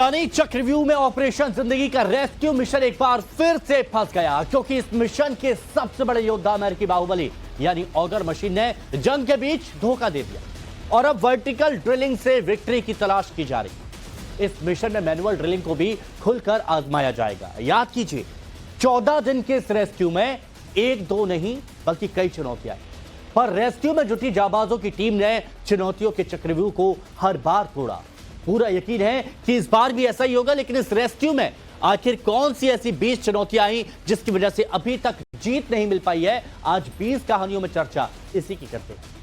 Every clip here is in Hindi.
यानी चक्रव्यूह में ऑपरेशन जिंदगी का रेस्क्यू मिशन एक बार फिर से फंस गया, क्योंकि इस मिशन के सबसे बड़े योद्धा अमेरिकी बाहुबली यानी ऑगर मशीन ने जंग के बीच धोखा दे दिया और अब वर्टिकल ड्रिलिंग से विक्ट्री की तलाश की जा रही। इस मिशन में मैनुअल ड्रिलिंग को भी खुलकर आजमाया जाएगा। याद कीजिए, 14 दिन के इस रेस्क्यू में एक दो नहीं बल्कि कई चुनौतियां आई, पर रेस्क्यू में जुटी जाबाजों की टीम ने चुनौतियों के चक्रव्यूह को हर बार तोड़ा। पूरा यकीन है कि इस बार भी ऐसा ही होगा, लेकिन इस रेस्क्यू में आखिर कौन सी ऐसी 20 चुनौतियां आई जिसकी वजह से अभी तक जीत नहीं मिल पाई है। आज 20 कहानियों में चर्चा इसी की करते हैं।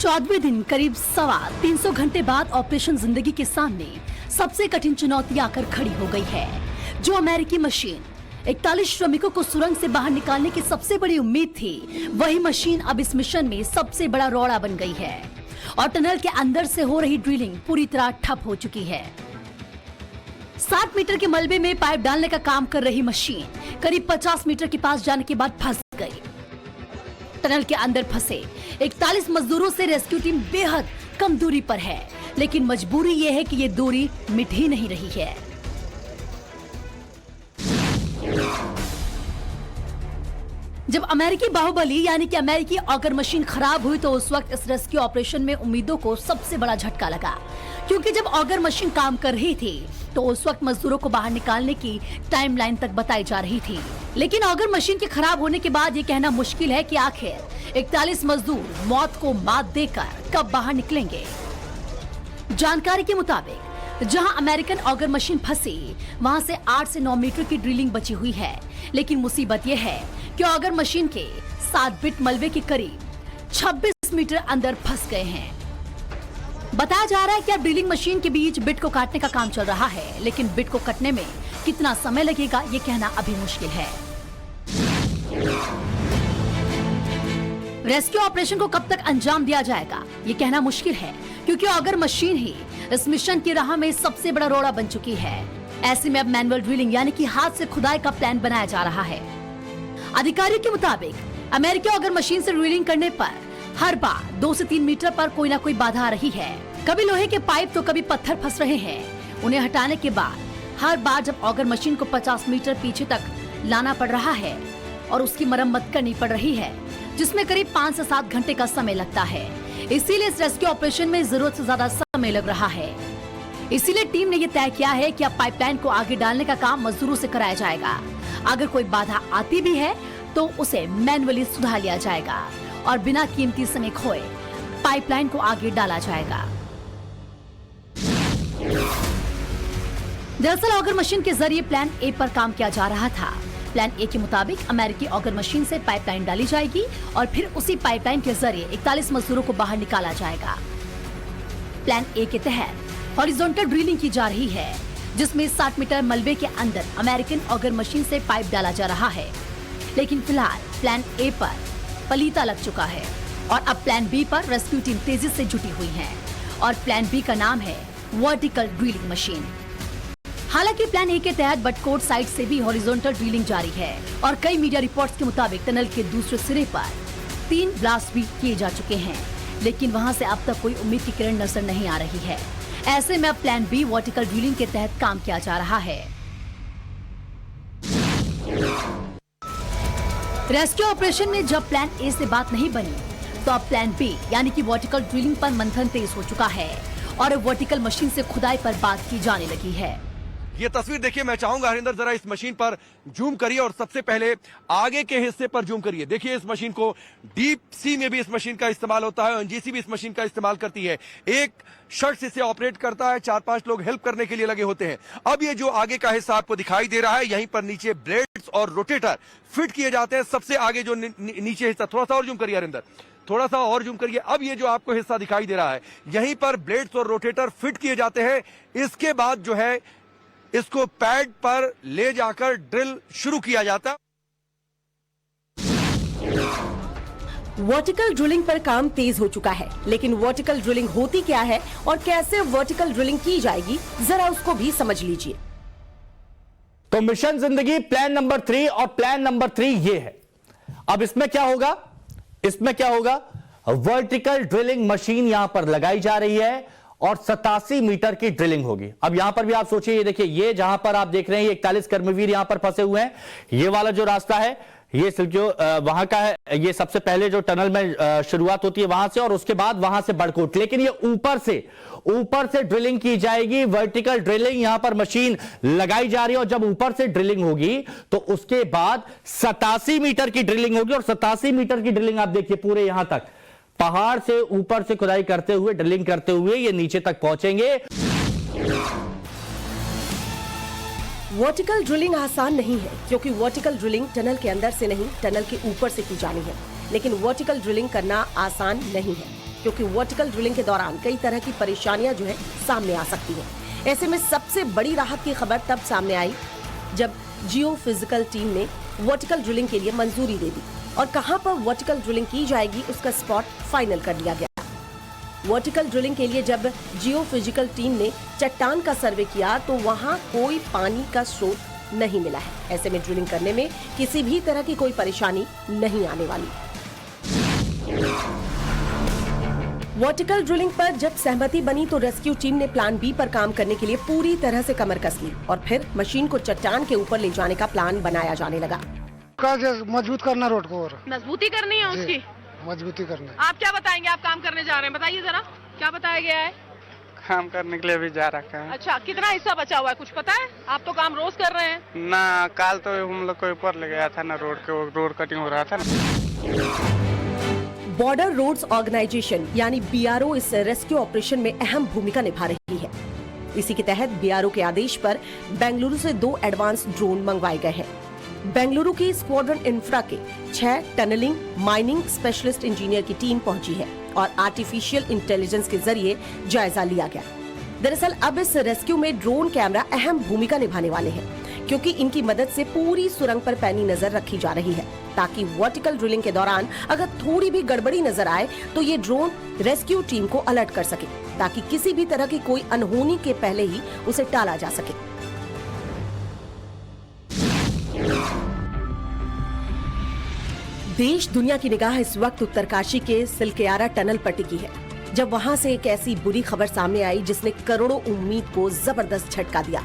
चौदहवें दिन करीब 325 घंटे बाद ऑपरेशन जिंदगी के सामने सबसे कठिन चुनौती आकर खड़ी हो गई है। जो अमेरिकी मशीन 41 श्रमिकों को सुरंग से बाहर निकालने की सबसे बड़ी उम्मीद थी, वही मशीन अब इस मिशन में सबसे बड़ा रोड़ा बन गई है और टनल के अंदर से हो रही ड्रिलिंग पूरी तरह ठप हो चुकी है। 60 मीटर के मलबे में पाइप डालने का काम कर रही मशीन करीब 50 मीटर के पास जाने के बाद फंस गई। टनल के अंदर फंसे 41 मजदूरों से रेस्क्यू टीम बेहद कम दूरी पर है, लेकिन मजबूरी यह है कि ये दूरी मिट ही नहीं रही है। जब अमेरिकी बाहुबली यानी कि अमेरिकी ऑगर मशीन खराब हुई तो उस वक्त इस रेस्क्यू ऑपरेशन में उम्मीदों को सबसे बड़ा झटका लगा, क्योंकि जब ऑगर मशीन काम कर रही थी तो उस वक्त मजदूरों को बाहर निकालने की टाइमलाइन तक बताई जा रही थी। लेकिन ऑगर मशीन के खराब होने के बाद ये कहना मुश्किल है कि आखिर 41 मजदूर मौत को मात देकर कब बाहर निकलेंगे। जानकारी के मुताबिक जहां अमेरिकन ऑगर मशीन फंसी, वहां से 8 से 9 मीटर की ड्रिलिंग बची हुई है, लेकिन मुसीबत यह है कि ऑगर मशीन के 7 बिट मलबे के करीब 26 मीटर अंदर फंस गए हैं। बताया जा रहा है कि अब ड्रिलिंग मशीन के बीच बिट को काटने का काम चल रहा है, लेकिन बिट को कटने में कितना समय लगेगा ये कहना अभी मुश्किल है। रेस्क्यू ऑपरेशन को कब तक अंजाम दिया जाएगा ये कहना मुश्किल है, क्योंकि ऑगर मशीन ही इस मिशन की राह में सबसे बड़ा रोड़ा बन चुकी है। ऐसे में अब मैनुअल ड्रिलिंग यानी कि हाथ से खुदाई का प्लान बनाया जा रहा है। अधिकारियों के मुताबिक अमेरिकी ऑगर मशीन से ड्रिलिंग करने पर हर बार 2 से 3 मीटर पर कोई ना कोई बाधा आ रही है। कभी लोहे के पाइप तो कभी पत्थर फंस रहे हैं। उन्हें हटाने के बाद हर बार जब ऑगर मशीन को 50 मीटर पीछे तक लाना पड़ रहा है और उसकी मरम्मत करनी पड़ रही है, जिसमें करीब 5 से 7 घंटे का समय लगता है। इसीलिए इस रेस्क्यू ऑपरेशन में जरूरत से ज्यादा समय लग रहा है। इसीलिए टीम ने यह तय किया है कि अब पाइपलाइन को आगे डालने का काम मजदूरों से कराया जाएगा। अगर कोई बाधा आती भी है तो उसे मैनुअली सुधार लिया जाएगा और बिना कीमती समय खोए पाइपलाइन को आगे डाला जाएगा। दरअसल ऑगर मशीन के जरिए प्लान ए पर काम किया जा रहा था। प्लान ए के मुताबिक अमेरिकी ऑगर मशीन से पाइपलाइन डाली जाएगी और फिर उसी पाइपलाइन के जरिए 41 मजदूरों को बाहर निकाला जाएगा। प्लान ए के तहत हॉरिजॉन्टल ड्रिलिंग की जा रही है, जिसमें 60 मीटर मलबे के अंदर अमेरिकन ऑगर मशीन से पाइप डाला जा रहा है। लेकिन फिलहाल प्लान ए पर पलीता लग चुका है और अब प्लान बी पर रेस्क्यू टीम तेजी से जुटी हुई है और प्लान बी का नाम है वर्टिकल ड्रिलिंग मशीन। हालांकि प्लान ए के तहत बटकोट साइड से भी हॉरिजॉन्टल ड्रिलिंग जारी है और कई मीडिया रिपोर्ट्स के मुताबिक टनल के दूसरे सिरे पर 3 ब्लास्ट भी किए जा चुके हैं, लेकिन वहां से अब तक कोई उम्मीद की किरण नजर नहीं आ रही है। ऐसे में अब प्लान बी वर्टिकल ड्रिलिंग के तहत काम किया जा रहा है। रेस्क्यू ऑपरेशन में जब प्लान ए से बात नहीं बनी तो अब प्लान बी यानी कि वर्टिकल ड्रिलिंग पर मंथन तेज हो चुका है और वर्टिकल मशीन से खुदाई पर बात की जाने लगी है। ये तस्वीर देखिए, मैं चाहूंगा हरिंदर जरा इस मशीन पर जूम करिए और सबसे पहले आगे के हिस्से पर जूम करिए। देखिए इस मशीन को डीप सी में भी इस मशीन का इस्तेमाल होता है और एनजीसी भी इस मशीन का इस्तेमाल करती है। एक शख्स इसे ऑपरेट करता है, 4-5 लोग हेल्प करने के लिए लगे होते हैं। अब ये जो आगे का हिस्सा आपको दिखाई दे रहा है, यहीं पर नीचे ब्लेड्स और रोटेटर फिट किए जाते हैं। सबसे आगे जो नीचे हिस्सा, थोड़ा सा और जूम करिए हरिंदर, थोड़ा सा और जूम करिए। अब ये जो आपको हिस्सा दिखाई दे रहा है, यहीं पर ब्लेड्स और रोटेटर फिट किए जाते हैं। इसके बाद जो है इसको पैड पर ले जाकर ड्रिल शुरू किया जाता। वर्टिकल ड्रिलिंग पर काम तेज हो चुका है, लेकिन वर्टिकल ड्रिलिंग होती क्या है और कैसे वर्टिकल ड्रिलिंग की जाएगी, जरा उसको भी समझ लीजिए। तो मिशन जिंदगी प्लान नंबर 3 और प्लान नंबर 3 ये है। अब इसमें क्या होगा, इसमें क्या होगा, वर्टिकल ड्रिलिंग मशीन यहां पर लगाई जा रही है और 87 मीटर की ड्रिलिंग होगी। अब यहां पर भी आप सोचिए, ये देखिए, ये जहां पर आप देख रहे हैं 41 कर्मवीर यहां पर फंसे हुए हैं। ये वाला जो रास्ता है, ये सिर्फ जो वहां का है, ये सबसे पहले जो टनल में शुरुआत होती है वहां से, और उसके बाद वहां से बड़कोट। लेकिन ये ऊपर से ड्रिलिंग की जाएगी, वर्टिकल ड्रिलिंग यहां पर मशीन लगाई जा रही है। और जब ऊपर से ड्रिलिंग होगी तो उसके बाद 87 मीटर की ड्रिलिंग होगी। और 87 मीटर की ड्रिलिंग आप देखिए, पूरे यहां तक पहाड़ से ऊपर से खुदाई करते हुए, ड्रिलिंग करते हुए ये नीचे तक पहुंचेंगे। वर्टिकल ड्रिलिंग आसान नहीं है, क्योंकि वर्टिकल ड्रिलिंग टनल के अंदर से नहीं, टनल के ऊपर से की जानी है। लेकिन वर्टिकल ड्रिलिंग करना आसान नहीं है, क्योंकि वर्टिकल ड्रिलिंग के दौरान कई तरह की परेशानियां जो है सामने आ सकती हैं। ऐसे में सबसे बड़ी राहत की खबर तब सामने आई जब जियो फिजिकल टीम ने वर्टिकल ड्रिलिंग के लिए मंजूरी दे दी और कहां पर वर्टिकल ड्रिलिंग की जाएगी उसका स्पॉट फाइनल कर लिया गया। वर्टिकल ड्रिलिंग के लिए जब जियो फिजिकल टीम ने चट्टान का सर्वे किया तो वहां कोई पानी का स्रोत नहीं मिला है। ऐसे में ड्रिलिंग करने में किसी भी तरह की कोई परेशानी नहीं आने वाली। वर्टिकल ड्रिलिंग पर जब सहमति बनी तो रेस्क्यू टीम ने प्लान बी पर काम करने के लिए पूरी तरह से कमर कस ली और फिर मशीन को चट्टान के ऊपर ले जाने का प्लान बनाया जाने लगा। मजबूत करना रोड को, और मजबूती करनी है उसकी, मजबूती करना है। आप क्या बताएंगे, आप काम करने जा रहे हैं, बताइए जरा क्या बताया गया है। काम करने के लिए भी जा रखा है। अच्छा, कितना हिस्सा बचा हुआ है कुछ पता है? आप तो काम रोज कर रहे हैं ना। कल तो हम लोग को ऊपर ले गया था ना, रोड कटिंग हो रहा था ना। बॉर्डर रोड्स ऑर्गेनाइजेशन यानी बीआरओ इस रेस्क्यू ऑपरेशन में अहम भूमिका निभा रही है। इसी के तहत बीआरओ के आदेश पर बेंगलुरु से 2 एडवांस ड्रोन मंगवाए गए हैं। बेंगलुरु की स्क्वाड्रन इंफ्रा के 6 टनलिंग माइनिंग स्पेशलिस्ट इंजीनियर की टीम पहुंची है और आर्टिफिशियल इंटेलिजेंस के जरिए जायजा लिया गया। दरअसल अब इस रेस्क्यू में ड्रोन कैमरा अहम भूमिका निभाने वाले हैं, क्योंकि इनकी मदद से पूरी सुरंग पर पैनी नजर रखी जा रही है, ताकि वर्टिकल ड्रिलिंग के दौरान अगर थोड़ी भी गड़बड़ी नजर आए तो ये ड्रोन रेस्क्यू टीम को अलर्ट कर सके, ताकि किसी भी तरह की कोई अनहोनी के पहले ही उसे टाला जा सके। देश दुनिया की निगाह इस वक्त उत्तरकाशी के सिलकेयारा टनल पर टिकी है, जब वहां से एक ऐसी बुरी खबर सामने आई जिसने करोड़ों उम्मीद को जबरदस्त झटका दिया।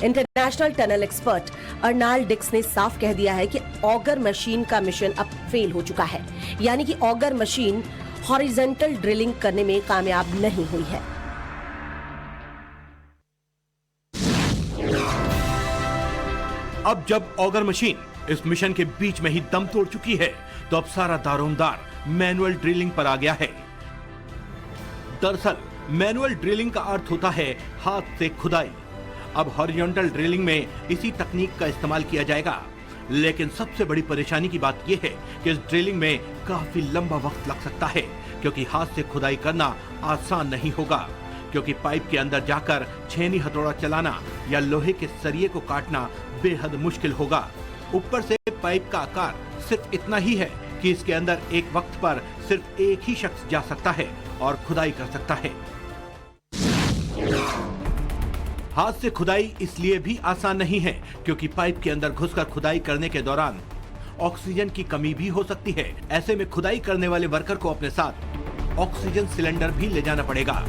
इंटरनेशनल टनल एक्सपर्ट अर्नाल्ड डिक्स ने साफ कह दिया है कि ऑगर मशीन का मिशन अब फेल हो चुका है, यानी कि ऑगर मशीन हॉरिजॉन्टल ड्रिलिंग करने में कामयाब नहीं हुई है। अब जब ऑगर मशीन इस मिशन के बीच में ही दम तोड़ चुकी है, तो अब सारा दारोमदार मैनुअल ड्रिलिंग पर आ गया है। दरअसल मैनुअल ड्रिलिंग का अर्थ होता है हाथ से खुदाई। अब हॉरिजॉन्टल ड्रिलिंग में इसी तकनीक का इस्तेमाल किया जाएगा। लेकिन सबसे बड़ी परेशानी की बात यह है कि इस ड्रिलिंग में काफी लंबा वक्त लग सकता है, क्योंकि हाथ से खुदाई करना आसान नहीं होगा, क्योंकि पाइप के अंदर जाकर छेनी हथौड़ा चलाना या लोहे के सरिये को काटना बेहद मुश्किल होगा। ऊपर से पाइप का आकार सिर्फ इतना ही है कि इसके अंदर एक वक्त पर सिर्फ एक ही शख्स जा सकता है और खुदाई कर सकता है। हाथ से खुदाई इसलिए भी आसान नहीं है क्योंकि पाइप के अंदर घुसकर खुदाई करने के दौरान ऑक्सीजन की कमी भी हो सकती है। ऐसे में खुदाई करने वाले वर्कर को अपने साथ ऑक्सीजन सिलेंडर भी ले जाना पड़ेगा।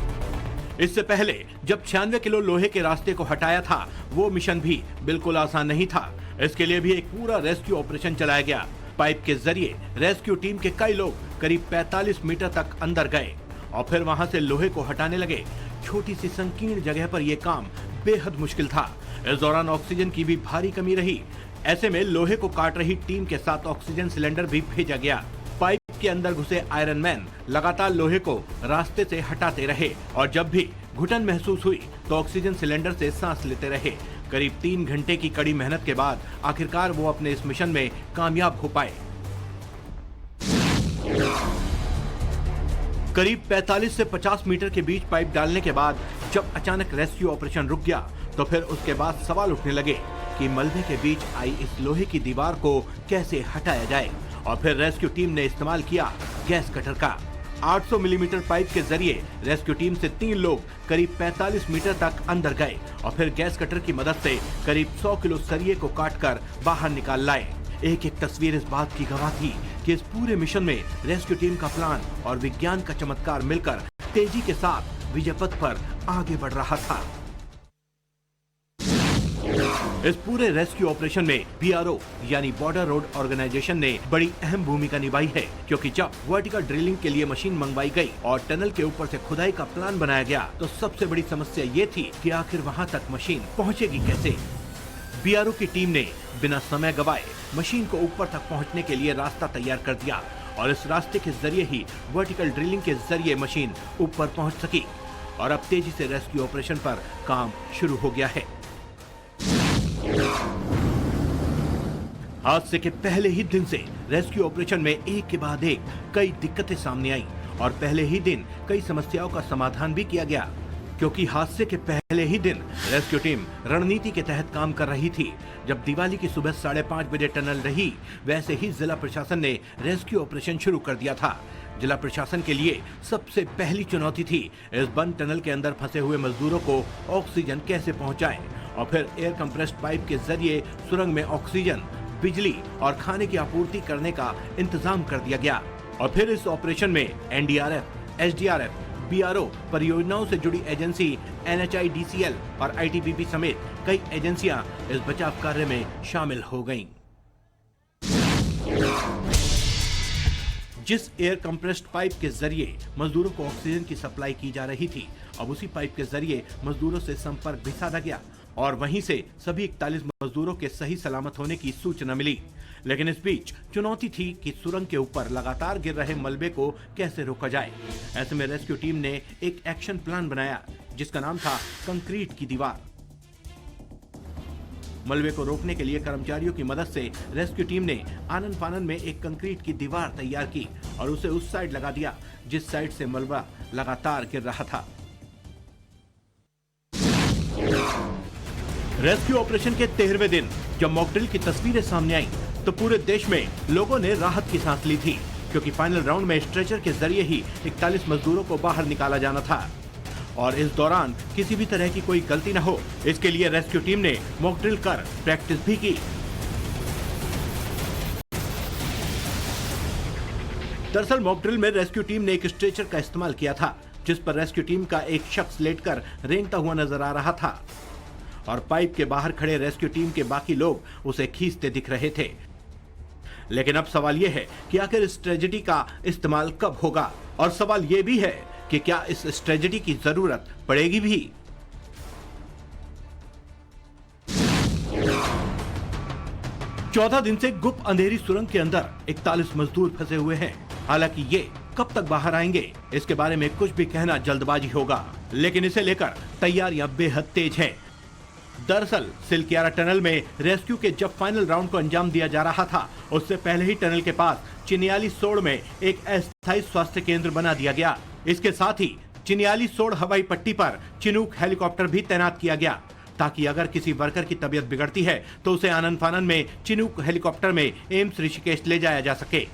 इससे पहले जब 96 किलो लोहे के रास्ते को हटाया था, वो मिशन भी बिल्कुल आसान नहीं था। इसके लिए भी एक पूरा रेस्क्यू ऑपरेशन चलाया गया। पाइप के जरिए रेस्क्यू टीम के कई लोग करीब 45 मीटर तक अंदर गए और फिर वहां से लोहे को हटाने लगे। छोटी सी संकीर्ण जगह पर यह काम बेहद मुश्किल था। इस दौरान ऑक्सीजन की भी भारी कमी रही। ऐसे में लोहे को काट रही टीम के साथ ऑक्सीजन सिलेंडर भी भेजा गया। पाइप के अंदर घुसे आयरन मैन लगातार लोहे को रास्ते से हटाते रहे और जब भी घुटन महसूस हुई तो ऑक्सीजन सिलेंडर से सांस लेते रहे। करीब 3 घंटे की कड़ी मेहनत के बाद आखिरकार वो अपने इस मिशन में कामयाब हो पाए। करीब 45 से 50 मीटर के बीच पाइप डालने के बाद जब अचानक रेस्क्यू ऑपरेशन रुक गया तो फिर उसके बाद सवाल उठने लगे कि मलबे के बीच आई इस लोहे की दीवार को कैसे हटाया जाए और फिर रेस्क्यू टीम ने इस्तेमाल किया गैस कटर का। 800 मिलीमीटर पाइप के जरिए रेस्क्यू टीम से 3 लोग करीब 45 मीटर तक अंदर गए और फिर गैस कटर की मदद से करीब 100 किलो सरिये को काटकर बाहर निकाल लाए। एक एक तस्वीर इस बात की गवाह थी कि इस पूरे मिशन में रेस्क्यू टीम का प्लान और विज्ञान का चमत्कार मिलकर तेजी के साथ विजय पथ पर आगे बढ़ रहा था। इस पूरे रेस्क्यू ऑपरेशन में बीआरओ यानी बॉर्डर रोड ऑर्गेनाइजेशन ने बड़ी अहम भूमिका निभाई है, क्योंकि जब वर्टिकल ड्रिलिंग के लिए मशीन मंगवाई गई और टनल के ऊपर से खुदाई का प्लान बनाया गया तो सबसे बड़ी समस्या ये थी कि आखिर वहां तक मशीन पहुंचेगी कैसे। बीआरओ की टीम ने बिना समय गवाए मशीन को ऊपर तक पहुंचने के लिए रास्ता तैयार कर दिया और इस रास्ते के जरिए ही वर्टिकल ड्रिलिंग के जरिए मशीन ऊपर पहुंच सकी और अब तेजी से रेस्क्यू ऑपरेशन पर काम शुरू हो गया है। हादसे के पहले ही दिन से रेस्क्यू ऑपरेशन में एक के बाद एक कई दिक्कतें सामने आई और पहले ही दिन कई समस्याओं का समाधान भी किया गया, क्योंकि हादसे के पहले ही दिन रेस्क्यू टीम रणनीति के तहत काम कर रही थी। जब दिवाली की सुबह 5:30 बजे टनल रही, वैसे ही जिला प्रशासन ने रेस्क्यू ऑपरेशन शुरू कर दिया था। जिला प्रशासन के लिए सबसे पहली चुनौती थी इस बंद टनल के अंदर फंसे हुए मजदूरों को ऑक्सीजन कैसे पहुंचाएं और फिर एयर कंप्रेस्ड पाइप के जरिए सुरंग में ऑक्सीजन, बिजली और खाने की आपूर्ति करने का इंतजाम कर दिया गया। और फिर इस ऑपरेशन में एनडीआरएफ, एसडीआरएफ, बीआरओ, परियोजनाओं से जुड़ी एजेंसी एनएचआईडीसीएल और आईटीबीपी समेत कई एजेंसियां इस बचाव कार्य में शामिल हो गईं। जिस एयर कंप्रेस्ड पाइप के जरिए मजदूरों को ऑक्सीजन की सप्लाई की जा रही थी, अब उसी पाइप के जरिए मजदूरों से संपर्क भी साधा गया और वहीं से सभी 41 मजदूरों के सही सलामत होने की सूचना मिली। लेकिन इस बीच चुनौती थी कि सुरंग के ऊपर लगातार गिर रहे मलबे को कैसे रोका जाए। ऐसे में रेस्क्यू टीम ने एक एक्शन प्लान बनाया जिसका नाम था कंक्रीट की दीवार। मलबे को रोकने के लिए कर्मचारियों की मदद से रेस्क्यू टीम ने आनन फानन में एक कंक्रीट की दीवार तैयार की और उसे उस साइड लगा दिया जिस साइड से मलबा लगातार गिर रहा था। रेस्क्यू ऑपरेशन के 13वें दिन जब मॉकड्रिल की तस्वीरें सामने आई तो पूरे देश में लोगों ने राहत की सांस ली थी, क्योंकि फाइनल राउंड में स्ट्रेचर के जरिए ही 41 मजदूरों को बाहर निकाला जाना था और इस दौरान किसी भी तरह की कोई गलती न हो, इसके लिए रेस्क्यू टीम ने मॉकड्रिल कर प्रैक्टिस भी की। दरअसल मॉकड्रिल में रेस्क्यू टीम ने एक स्ट्रेचर का इस्तेमाल किया था, जिस पर रेस्क्यू टीम का एक शख्स लेटकर रेंगता हुआ नजर आ रहा था और पाइप के बाहर खड़े रेस्क्यू टीम के बाकी लोग उसे खींचते दिख रहे थे। लेकिन अब सवाल यह है कि आखिर इस ट्रेजेडी का इस्तेमाल कब होगा और सवाल यह भी है कि क्या इस ट्रेजेडी की जरूरत पड़ेगी भी। चौदह दिन से गुप्त अंधेरी सुरंग के अंदर 41 मजदूर फंसे हुए हैं। हालांकि ये कब तक बाहर आएंगे इसके बारे में कुछ भी कहना जल्दबाजी होगा, लेकिन इसे लेकर तैयारियां बेहद तेज हैं। दरअसल सिलकियारा टनल में रेस्क्यू के जब फाइनल राउंड को अंजाम दिया जा रहा था, उससे पहले ही टनल के पास चिनियाली सोड़ में एक अस्थायी स्वास्थ्य केंद्र बना दिया गया। इसके साथ ही चिनियाली सोड़ हवाई पट्टी पर चिनूक हेलीकॉप्टर भी तैनात किया गया, ताकि अगर किसी वर्कर की तबीयत बिगड़ती है तो उसे आनन फानन में चिनूक हेलीकॉप्टर में एम्स ऋषिकेश ले जाया जा सके।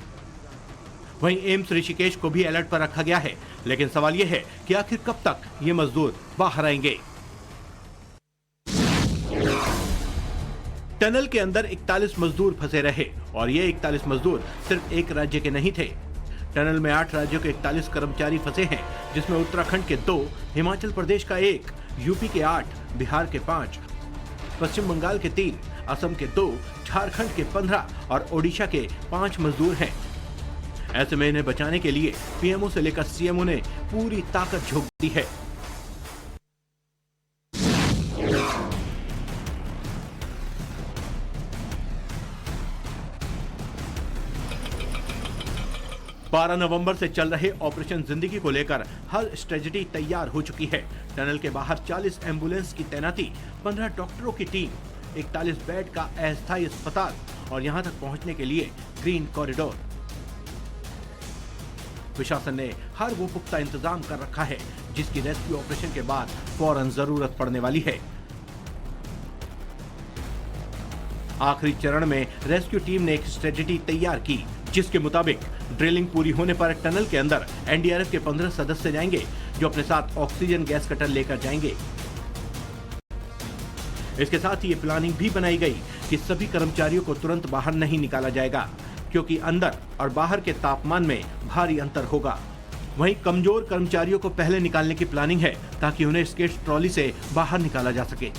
वहीं एम्स ऋषिकेश को भी अलर्ट पर रखा गया है, लेकिन सवाल यह है कि आखिर कब तक ये मजदूर बाहर आएंगे। टनल के अंदर 41 मजदूर फंसे रहे और ये 41 मजदूर सिर्फ एक राज्य के नहीं थे। टनल में 8 राज्यों के 41 कर्मचारी फंसे हैं, जिसमें उत्तराखंड के 2, हिमाचल प्रदेश का 1, यूपी के 8, बिहार के 5, पश्चिम बंगाल के 3, असम के 2, झारखंड के 15 और ओडिशा के 5 मजदूर हैं। ऐसे में इन्हें बचाने के लिए पीएमओ से लेकर सीएमओ ने पूरी ताकत झोंक दी है। बारह नवंबर से चल रहे ऑपरेशन जिंदगी को लेकर हर स्ट्रेटजी तैयार हो चुकी है। टनल के बाहर 40 एम्बुलेंस की तैनाती, 15 डॉक्टरों की टीम, 41 बेड का अस्थायी अस्पताल और यहां तक पहुंचने के लिए ग्रीन कॉरिडोर। प्रशासन ने हर वो पुख्ता इंतजाम कर रखा है जिसकी रेस्क्यू ऑपरेशन के बाद फौरन जरूरत पड़ने वाली है। आखिरी चरण में रेस्क्यू टीम ने एक स्ट्रेटजी तैयार की जिसके मुताबिक ड्रिलिंग पूरी होने पर टनल के अंदर एनडीआरएफ के 15 सदस्य जाएंगे, जो अपने साथ ऑक्सीजन गैस कटर लेकर जाएंगे। इसके साथ ही ये प्लानिंग भी बनाई गई कि सभी कर्मचारियों को तुरंत बाहर नहीं निकाला जाएगा, क्योंकि अंदर और बाहर के तापमान में भारी अंतर होगा। वहीं कमजोर कर्मचारियों को पहले निकालने की प्लानिंग है, ताकि उन्हें स्केट्स ट्रॉली से बाहर निकाला जा सके।